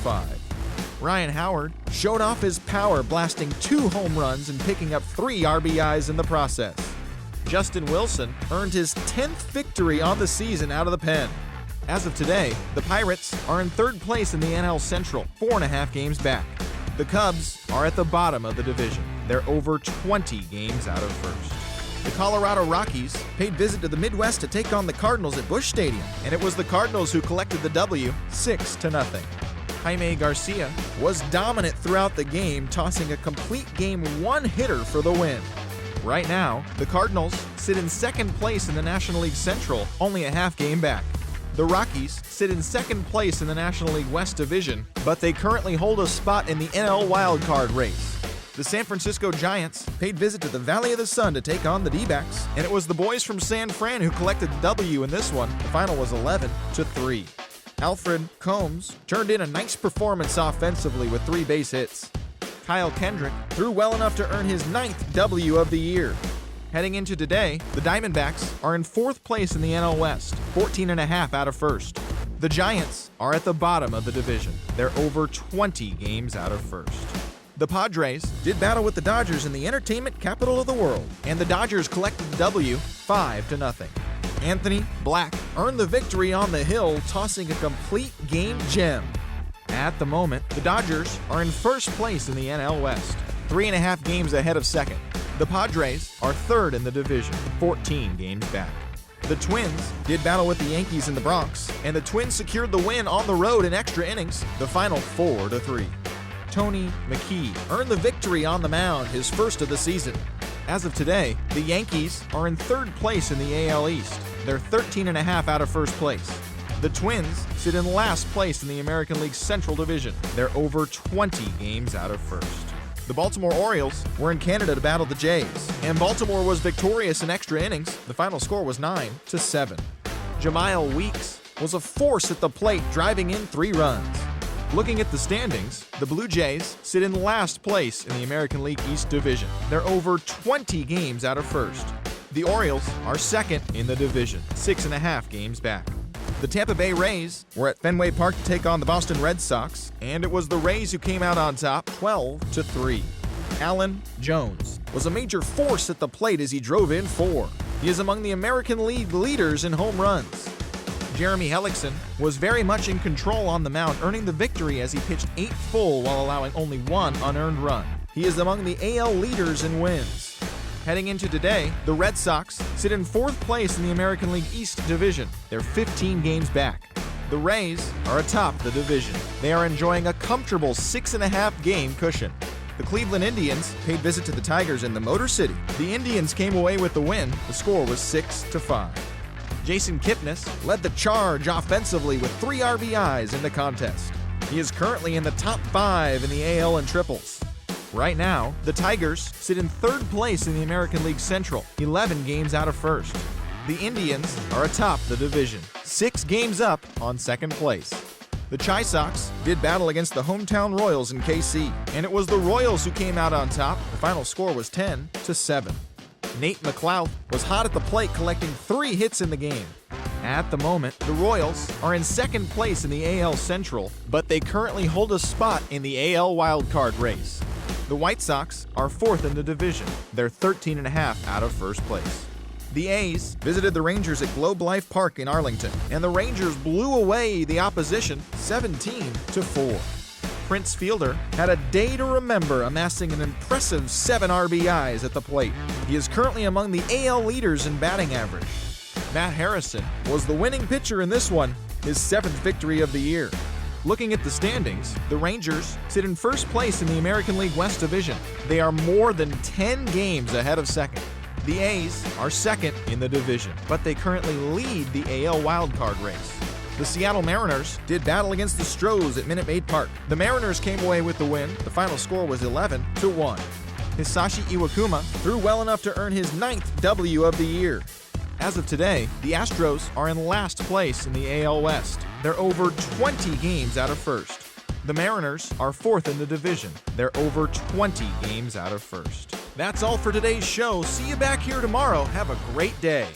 5. Ryan Howard showed off his power, blasting 2 home runs and picking up 3 RBIs in the process. Justin Wilson earned his 10th victory on the season out of the pen. As of today, the Pirates are in 3rd place in the NL Central, 4.5 games back. The Cubs are at the bottom of the division. They're over 20 games out of first. The Colorado Rockies paid visit to the Midwest to take on the Cardinals at Busch Stadium, and it was the Cardinals who collected the W 6-0. Jaime Garcia was dominant throughout the game, tossing a complete game 1 hitter for the win. Right now, the Cardinals sit in 2nd place in the National League Central, only a half game back. The Rockies sit in 2nd place in the National League West Division, but they currently hold a spot in the NL wildcard race. The San Francisco Giants paid visit to the Valley of the Sun to take on the D-backs, and it was the boys from San Fran who collected the W in this one. The final was 11-3. Alfred Combs turned in a nice performance offensively with 3 base hits. Kyle Kendrick threw well enough to earn his 9th W of the year. Heading into today, the Diamondbacks are in 4th place in the NL West, 14.5 out of first. The Giants are at the bottom of the division. They're over 20 games out of first. The Padres did battle with the Dodgers in the entertainment capital of the world, and the Dodgers collected the W 5-0. Anthony Black earned the victory on the hill, tossing a complete game gem. At the moment, the Dodgers are in 1st place in the NL West, 3.5 games ahead of 2nd. The Padres are 3rd in the division, 14 games back. The Twins did battle with the Yankees in the Bronx, and the Twins secured the win on the road in extra innings, the final 4-3. Tony McKee earned the victory on the mound, his first of the season. As of today, the Yankees are in 3rd place in the AL East. They're 13.5 out of 1st place. The Twins sit in last place in the American League Central Division. They're over 20 games out of first. The Baltimore Orioles were in Canada to battle the Jays, and Baltimore was victorious in extra innings. The final score was 9-7. Jemile Weeks was a force at the plate, driving in 3 runs. Looking at the standings, the Blue Jays sit in last place in the American League East Division. They're over 20 games out of first. The Orioles are 2nd in the division, 6.5 games back. The Tampa Bay Rays were at Fenway Park to take on the Boston Red Sox, and it was the Rays who came out on top, 12-3. Allen Jones was a major force at the plate as he drove in 4. He is among the American League leaders in home runs. Jeremy Hellickson was very much in control on the mound, earning the victory as he pitched 8 full while allowing only 1 unearned run. He is among the AL leaders in wins. Heading into today, the Red Sox sit in 4th place in the American League East Division. They're 15 games back. The Rays are atop the division. They are enjoying a comfortable 6.5 game cushion. The Cleveland Indians paid visit to the Tigers in the Motor City. The Indians came away with the win. The score was 6-5. Jason Kipnis led the charge offensively with 3 RBIs in the contest. He is currently in the top 5 in the AL in triples. Right now, the Tigers sit in 3rd place in the American League Central, 11 games out of first. The Indians are atop the division, 6 games up on 2nd place. The Chi Sox did battle against the hometown Royals in KC, and it was the Royals who came out on top. The final score was 10-7. Nate McLouth was hot at the plate, collecting 3 hits in the game. At the moment, the Royals are in 2nd place in the AL Central, but they currently hold a spot in the AL wildcard race. The White Sox are 4th in the division. They're 13.5 out of 1st place. The A's visited the Rangers at Globe Life Park in Arlington, and the Rangers blew away the opposition 17-4. Prince Fielder had a day to remember, amassing an impressive 7 RBIs at the plate. He is currently among the AL leaders in batting average. Matt Harrison was the winning pitcher in this one, his 7th victory of the year. Looking at the standings, the Rangers sit in 1st place in the American League West Division. They are more than 10 games ahead of 2nd. The A's are 2nd in the division, but they currently lead the AL wildcard race. The Seattle Mariners did battle against the Stros at Minute Maid Park. The Mariners came away with the win. The final score was 11-1. Hisashi Iwakuma threw well enough to earn his 9th W of the year. As of today, the Astros are in last place in the AL West. They're over 20 games out of first. The Mariners are 4th in the division. They're over 20 games out of first. That's all for today's show. See you back here tomorrow. Have a great day.